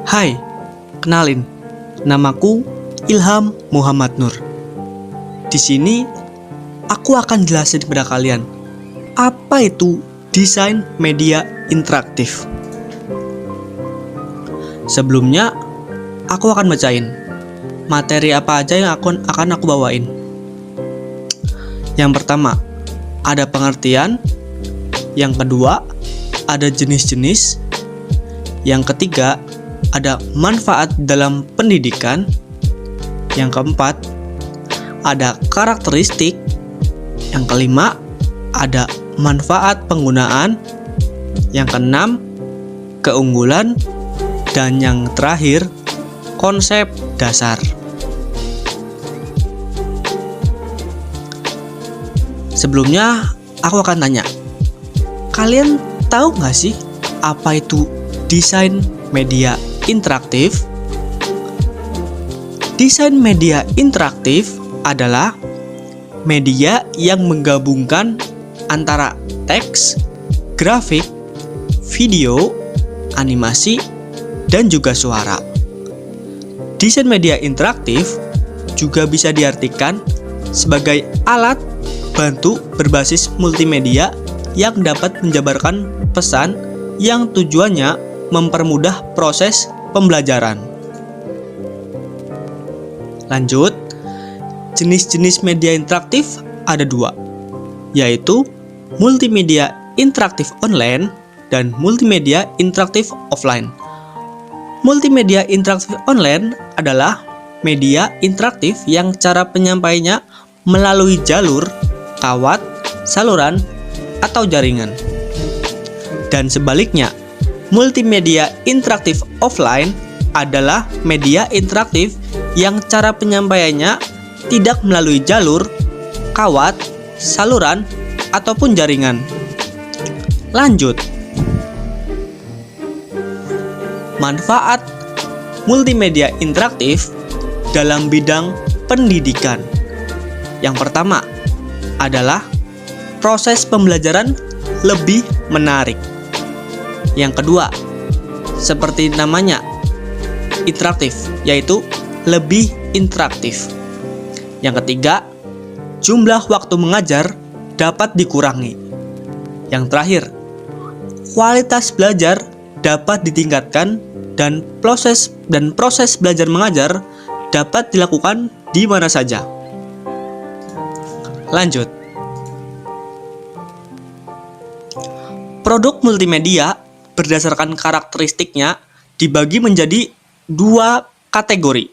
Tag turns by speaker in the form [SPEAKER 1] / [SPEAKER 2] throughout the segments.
[SPEAKER 1] Hai, kenalin, namaku Ilham Muhammad Nur. Di sini aku akan jelasin kepada kalian apa itu desain media interaktif. Sebelumnya, aku akan bacain materi apa aja yang akan aku bawain. Yang pertama, ada pengertian. Yang kedua, ada jenis-jenis. Yang ketiga, ada manfaat dalam pendidikan. Yang keempat, ada karakteristik. Yang kelima, ada manfaat penggunaan. Yang keenam, keunggulan. Dan yang terakhir, konsep dasar. Sebelumnya, aku akan tanya, kalian tahu nggak sih apa itu desain media interaktif? Desain media interaktif adalah media yang menggabungkan antara teks, grafik, video, animasi, dan juga suara. Desain media interaktif juga bisa diartikan sebagai alat bantu berbasis multimedia yang dapat menjabarkan pesan yang tujuannya mempermudah proses pembelajaran. Lanjut, jenis-jenis media interaktif ada dua, yaitu multimedia interaktif online dan multimedia interaktif offline. Multimedia interaktif online adalah media interaktif yang cara penyampaiannya melalui jalur, kawat, saluran, atau jaringan. Dan sebaliknya, multimedia interaktif offline adalah media interaktif yang cara penyampaiannya tidak melalui jalur, kawat, saluran, ataupun jaringan. Lanjut. Manfaat multimedia interaktif dalam bidang pendidikan. Yang pertama adalah proses pembelajaran lebih menarik. Yang kedua, seperti namanya, interaktif, yaitu lebih interaktif. Yang ketiga, jumlah waktu mengajar dapat dikurangi. Yang terakhir, kualitas belajar dapat ditingkatkan dan proses belajar mengajar dapat dilakukan di mana saja. Lanjut. Produk multimedia berdasarkan karakteristiknya dibagi menjadi dua kategori,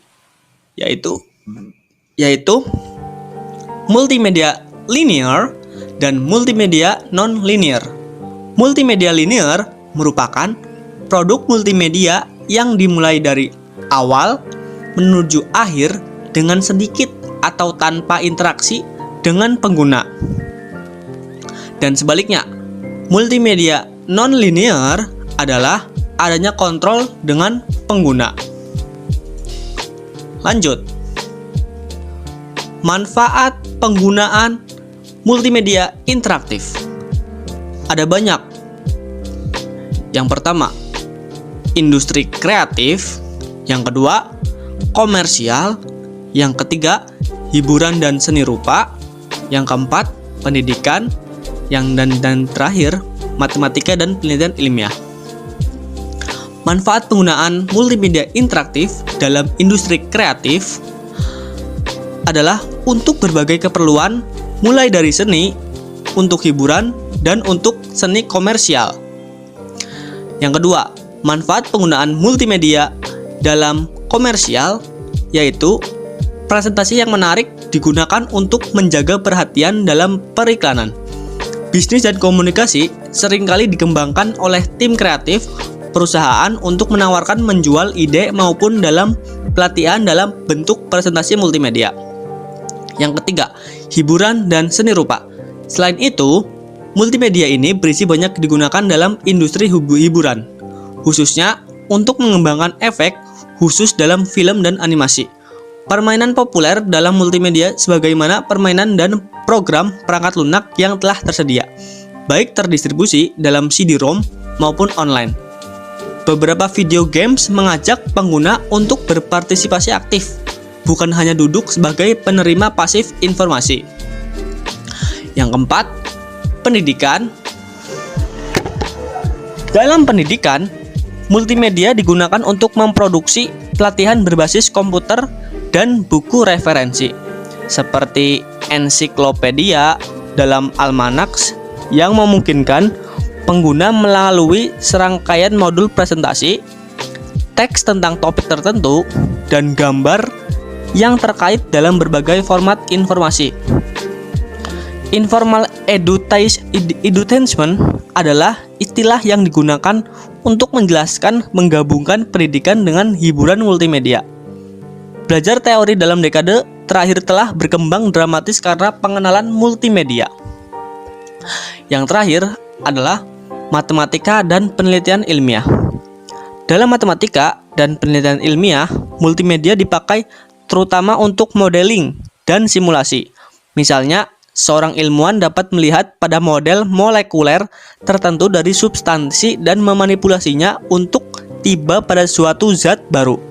[SPEAKER 1] yaitu multimedia linear dan multimedia non-linear. Multimedia linear merupakan produk multimedia yang dimulai dari awal menuju akhir dengan sedikit atau tanpa interaksi dengan pengguna. Dan sebaliknya, multimedia non-linear adalah adanya kontrol dengan pengguna. Lanjut. Manfaat penggunaan multimedia interaktif ada banyak. Yang pertama, industri kreatif. Yang kedua, komersial. Yang ketiga, hiburan dan seni rupa. Yang keempat, pendidikan. Dan terakhir, matematika dan penelitian ilmiah. Manfaat penggunaan multimedia interaktif dalam industri kreatif adalah untuk berbagai keperluan, mulai dari seni, untuk hiburan, dan untuk seni komersial. Yang kedua, manfaat penggunaan multimedia dalam komersial, yaitu presentasi yang menarik digunakan untuk menjaga perhatian dalam periklanan. Bisnis dan komunikasi seringkali dikembangkan oleh tim kreatif perusahaan untuk menawarkan menjual ide maupun dalam pelatihan dalam bentuk presentasi multimedia. Yang ketiga, hiburan dan seni rupa. Selain itu, multimedia ini berisi banyak digunakan dalam industri hiburan, khususnya untuk mengembangkan efek khusus dalam film dan animasi. Permainan populer dalam multimedia sebagaimana permainan dan program perangkat lunak yang telah tersedia, baik terdistribusi dalam CD-ROM maupun online. beberapa video games mengajak pengguna untuk berpartisipasi aktif, bukan hanya duduk sebagai penerima pasif informasi. Yang keempat, pendidikan. Dalam pendidikan, multimedia digunakan untuk memproduksi pelatihan berbasis komputer dan buku referensi, seperti ensiklopedia dalam almanaks yang memungkinkan pengguna melalui serangkaian modul presentasi, teks tentang topik tertentu, dan gambar yang terkait dalam berbagai format informasi. Informal edutainment adalah istilah yang digunakan untuk menjelaskan menggabungkan pendidikan dengan hiburan multimedia. Belajar teori dalam dekade terakhir telah berkembang dramatis karena pengenalan multimedia. Yang terakhir adalah matematika dan penelitian ilmiah. Dalam matematika dan penelitian ilmiah, multimedia dipakai terutama untuk modeling dan simulasi. Misalnya, seorang ilmuwan dapat melihat pada model molekuler tertentu dari substansi dan memanipulasinya untuk tiba pada suatu zat baru.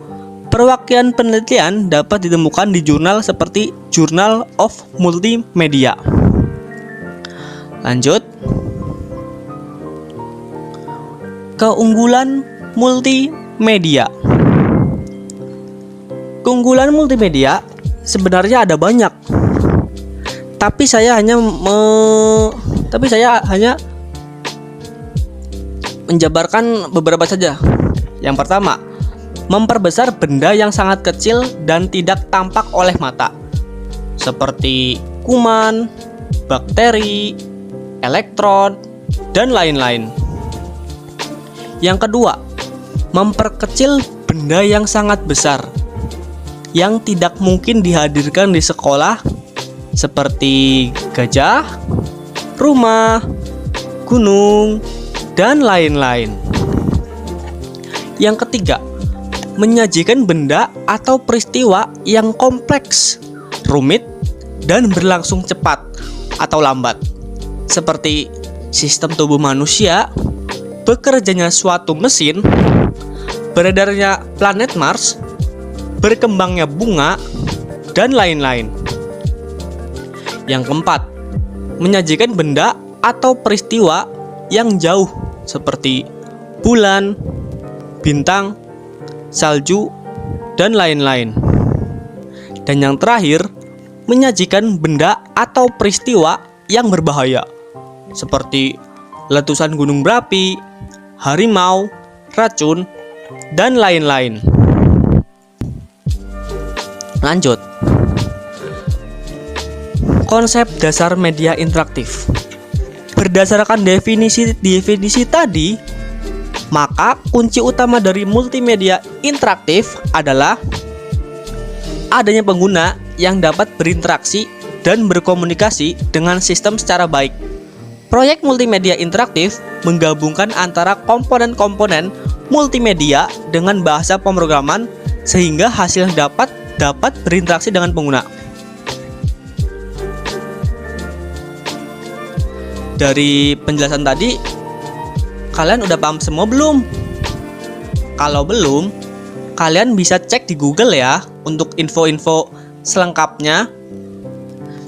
[SPEAKER 1] Perwakilan penelitian dapat ditemukan di jurnal seperti Journal of Multimedia. Lanjut. Keunggulan multimedia. Keunggulan multimedia sebenarnya ada banyak. Tapi saya hanya menjabarkan beberapa saja. Yang pertama, memperbesar benda yang sangat kecil dan tidak tampak oleh mata, seperti kuman, bakteri, elektron, dan lain-lain. Yang kedua, memperkecil benda yang sangat besar yang tidak mungkin dihadirkan di sekolah, seperti gajah, rumah, gunung, dan lain-lain. Yang ketiga, menyajikan benda atau peristiwa yang kompleks, rumit, dan berlangsung cepat atau lambat, seperti sistem tubuh manusia, bekerjanya suatu mesin, beredarnya planet Mars, berkembangnya bunga, dan lain-lain. Yang keempat, menyajikan benda atau peristiwa yang jauh seperti bulan, bintang, salju, dan lain-lain. Dan yang terakhir, menyajikan benda atau peristiwa yang berbahaya seperti letusan gunung berapi, harimau, racun, dan lain-lain. Lanjut. Konsep dasar media interaktif. Berdasarkan definisi tadi, maka kunci utama dari multimedia interaktif adalah adanya pengguna yang dapat berinteraksi dan berkomunikasi dengan sistem secara baik. Proyek multimedia interaktif menggabungkan antara komponen-komponen multimedia dengan bahasa pemrograman sehingga hasil dapat berinteraksi dengan pengguna. Dari penjelasan tadi, kalian udah paham semua belum? Kalau belum, kalian bisa cek di Google ya untuk info-info selengkapnya,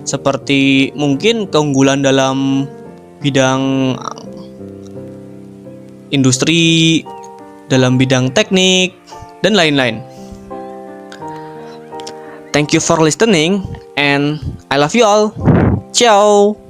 [SPEAKER 1] seperti mungkin keunggulan dalam bidang industri, dalam bidang teknik, dan lain-lain. Thank you for listening and I love you all. Ciao.